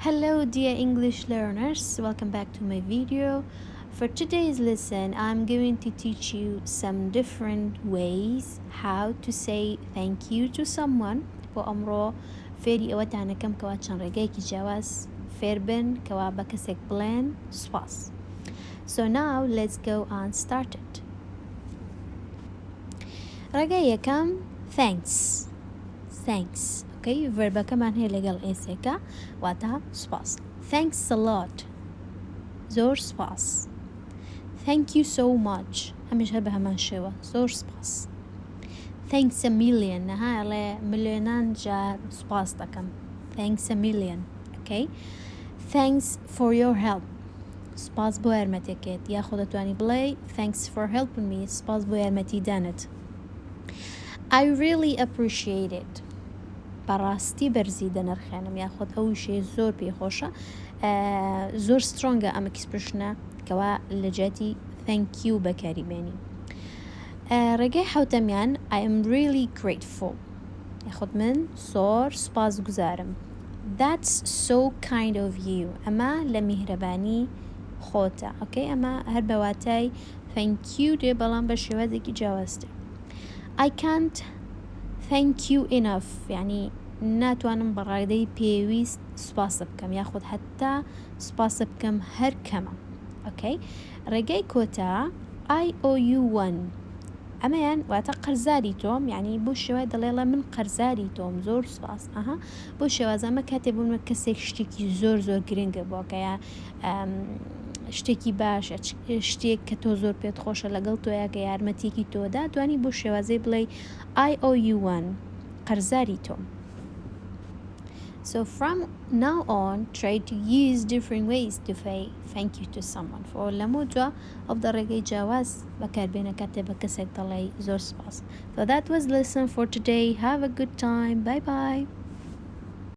Hello dear English learners, welcome back to my video. For today's lesson, I'm going to teach you some different ways how to say thank you to someone. بۆ ئەمڕۆ فێری ئەوە دانەکەم کەوا چەند ڕێگایەکی جیاواز فێر بن کەوا بە کەسێک بڵێن سوپاس. So now let's go and start it. ڕێگای یەکەم thanks. Okay, ڤەربەکەمان هەیە لەگەڵ ئێسێکە واتە سوپاس. Thanks a lot. زۆر سوپاس. Thank you so much. هەمیش هەر بە هەمان شێوە. زۆر سوپاس. Thanks a million. نەها ئەڵێ ملیۆنان جار سوپاس دەکەم. Thanks a million. Okay. Thanks for your help. سوپاس بۆ یارمەتیەکەت. یاخۆ دەتوانی بڵێ Thanks for helping me. سوپاس بۆ یارمەتیدانت. I really appreciate it. بەڕاستی بەرزی دەنرخێنم یاخۆت ئەو شێ زۆر پێخۆشە زۆر سترۆنگە ئەم ئەکسپرشنە کەوا لە جاتی thank you بەکاری بێنی. ڕێگای حوتەمیان I am really grateful یاخۆت من زۆر سوپاسگوزارم. That's so kind of you. ئەمە لە میهرەبانی خۆتە. ئۆکەی ئەمە هەر بەواتای thank you دێ بەڵام بە شێوازێکی جیاوازتر. I can't thank you enough یعنی ناتوانم بەڕێدەی پێویست سوپاس بکەم یاخود حتا سوپاس بکەم هەر کەمە. ئۆکەی ڕێگای کۆتا I owe you one. ئەمەیان واتە قەرزاری تۆم یعنی بۆ شێوای دەڵێڵە من قەرزاری تۆم زۆر سوپاس. بۆ شێوازەمە کاتێ بوومە کەسێک شتێکی زۆر گرنگە بۆکەیە شتێکی باشە شتێک کە تۆ زۆر پێت خۆشە لەگەڵ تۆیە کە یارمەتێکی تۆدا دوانی بۆ شێوازەی بڵێ I owe you one قەرزاری تۆم. So from now on try to use different ways to say thank you to someone. لەمۆ جا ئەو دە ڕێگەی جیاواز بەکاربێنە کاتێ بە کەسێک دەڵێ زۆر سوپاس. So that was lesson for today. Have a good time. Bye bye.